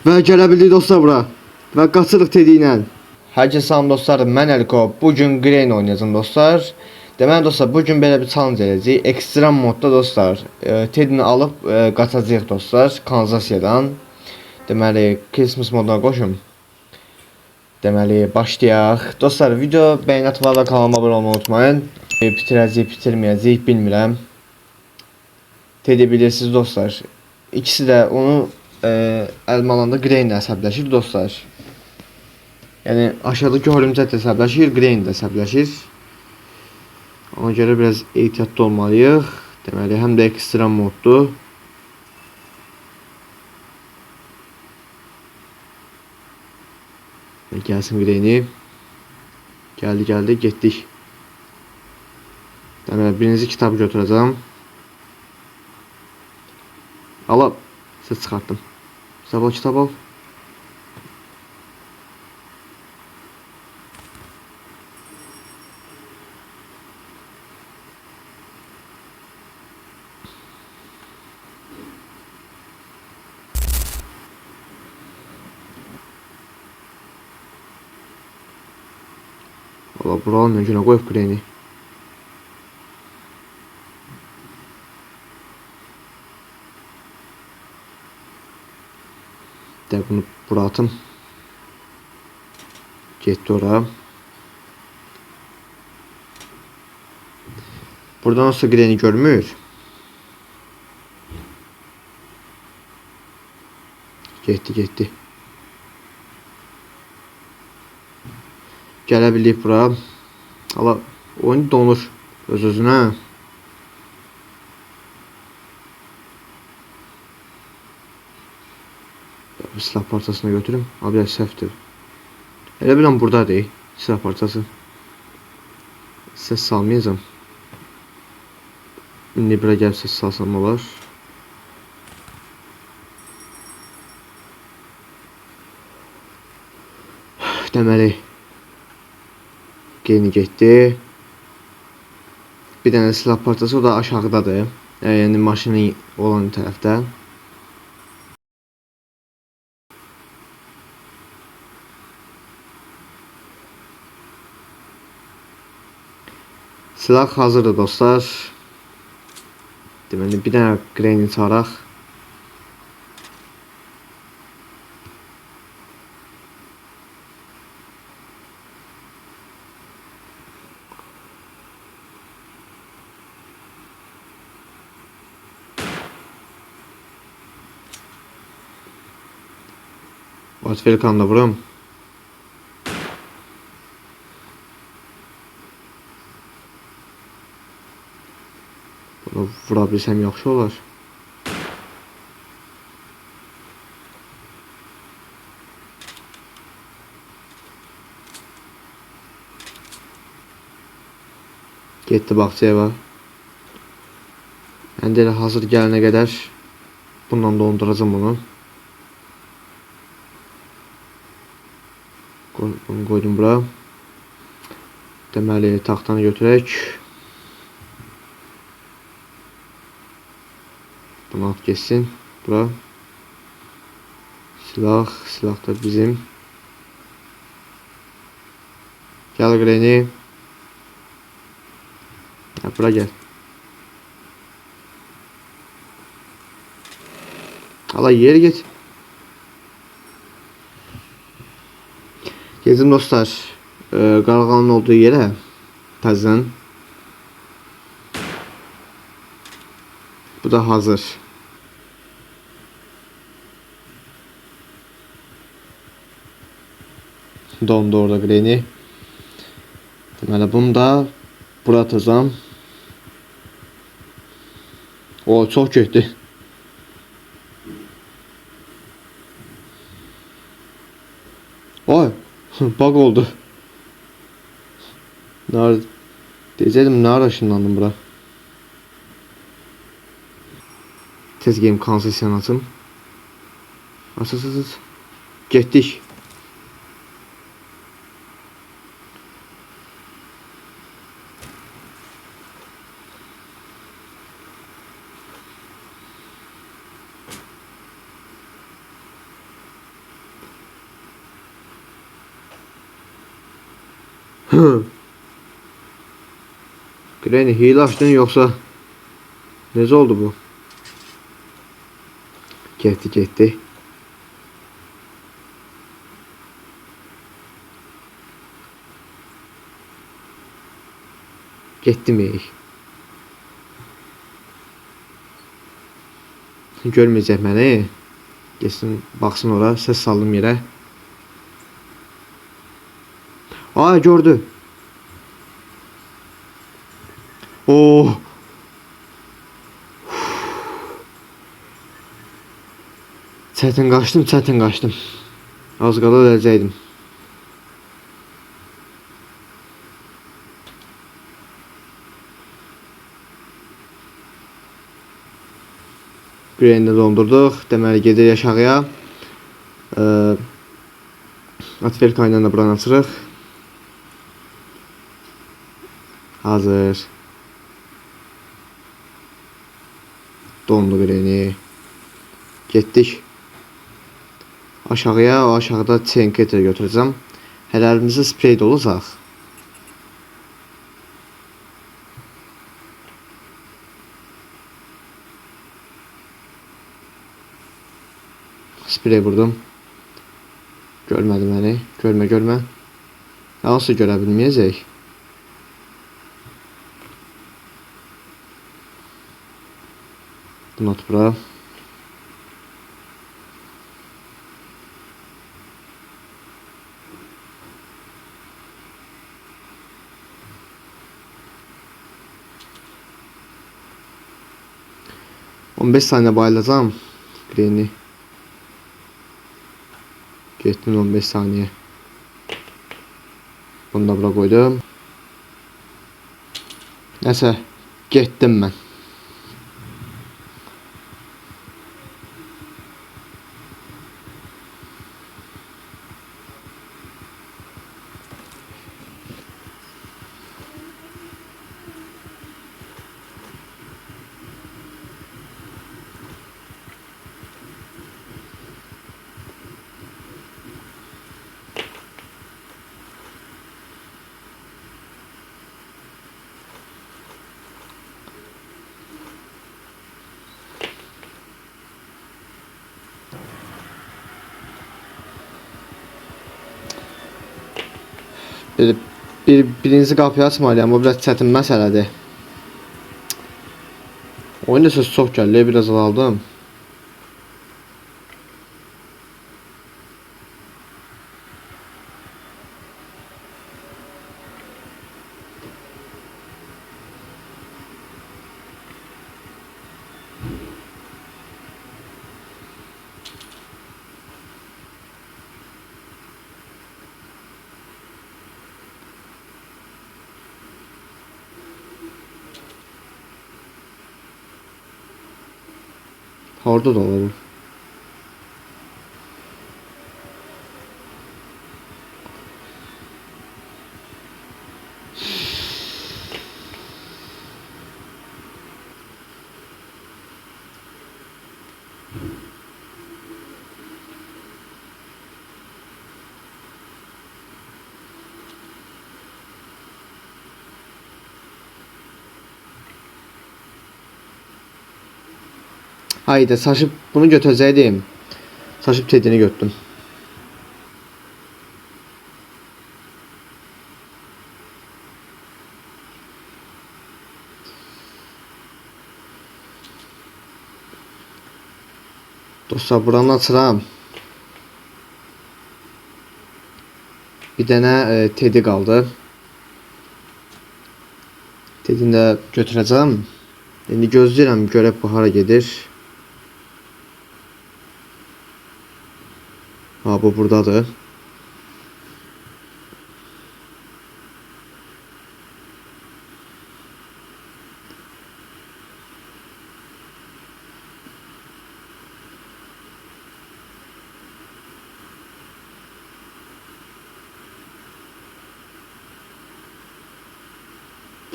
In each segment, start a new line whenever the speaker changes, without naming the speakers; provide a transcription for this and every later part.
Və gələ bildik dostlar bura. Və qaçırıq tediylə. Hər kəsə salam dostlar, mən Əliko. Bugün Grain oynayacağım dostlar. Deməli dostlar, bugün belə bir challenge edəcəyik. Ekstrem modda dostlar. Tedini alıb qaçacağıq dostlar kanalizasiyadan. Deməli, Christmas moduna qoşum. Deməli, başlayaq. Dostlar, video bəyən atmağı və kanalıma abunə olmayı unutmayın. Bitirəcəyik, bitirməyəcəyik, bilmirəm. Tedi bilirsiniz dostlar. İkisi də onu əlmalanda Grain ilə əsəbləşir dostlar. Yəni aşağıdakı hörümçək də əsəbləşir, Grain də əsəbləşir. Ona görə biraz ehtiyatlı olmalıyıq. Deməli, həm də ekstrem moddur. Gəlsin Grain'i. Gəldi, getdik. Deməli, birinci kitabı götürəcəm. Al, ses çıxartdım. Kitab al. Valla buranın öncüne koyup Grain'i. De bunu bura atım. Getdi oraya. Buradan olsa Grain'i görmür. Getdi. Gələ bildik bura. Hala oyun donur öz-özünə. Silah parçasını götürüm. Abi səhvdir. Elə biləm buradadır silah parçası. Ses salmayacağım. İndi bura gəlib ses salsam olar. Deməli Grain'i getdi. Bir dənə silah parçası, o da aşağıdadır. Yəni maşının olan tərəfdə. Silah hazırdır dostlar. Deməli bir dənə Grain'i çağıraq. Atvelkanı da vuram. Bunu vura bilsəm yaxşı olar. Getdi bağçaya var. Mən də elə hazır gələnə qədər bundan donduracağım bunu. Bunu qoydum bura. Deməli taxtanı götürək. Bunu at geçsin. Bura. Silah da bizim. Gel Grain'i. Bura gel. Hala yeri git. Gezdim dostlar. Qarğanın olduğu yerə təzən. Bu da hazır. Dondu orada Grain'i. Deməli bunu da bura atacağım. O çox getdi. Oy, bug oldu. Deyəcəydim, nə ara ışınlandım bura. Tez game kanalizasiyanı açım. Aç. Getdik. Granny hile açdın yoksa necə oldu bu? Getdi. Getdi mi? Görməyəcək məni. Geçsin baksın ora. Ses saldım yere. Aa gördü. Oh. Çətin qaçdım. Az qala öləcəydim. Granny dondurduq. Deməli gedir aşağıya. Atvelka ilə də buranı açırıq. Hazır. Dondu Granny. Getdik. Aşağıya, o aşağıda Chaincater götürəcəm. Hələ əlimizdə sprey olacaq. Sprey vurdum. Görmədi məni. Görmə. Nasıl görə bilməyəcək? Bunu at bura. On 15 saniye bayılacağım. Granny. Getdim 15 saniye. Bunu da bura koydum. Neyse. Getdim ben. Birinci qapıyı açmalıyam, o biraz çətin məsələdir. Oyunda söz çox gəldi, biraz azaldım. Orada da olur. Haydi saçıp bunu götürəcəydim. Saçıp tedini götürdüm. Dostlar buranı açıram. Bir dənə tedi qaldı. Tedini də götürəcəm. İndi gözləyirəm görək bu hara gedir. Ha bu buradadır.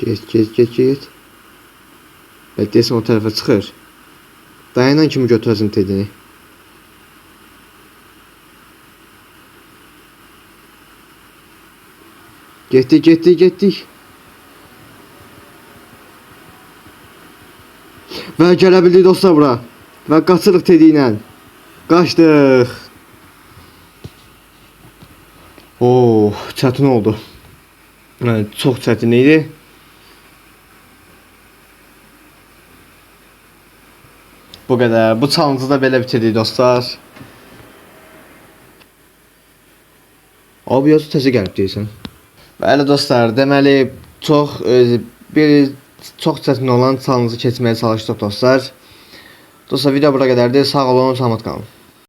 Get. Bekləyəsən o tərəfə çıxır. Dayanan kimi götürəsin tedini. Getdik, getdik, getdik. Və gələ bildik dostlar bura. Və qaçırıq tediylə. Qaçdıq. Çətin oldu. Çox çətin idi. Bu qədər. Bu challenge'ı da belə bitirdik dostlar. Abi yazı təzə gəlib deyirsən. Bəli dostlar, deməli çox çətin olan challenge'ı keçməyə çalışdıq dostlar. Dostlar video bura qədərdir. Sağ olun, salamat qalın.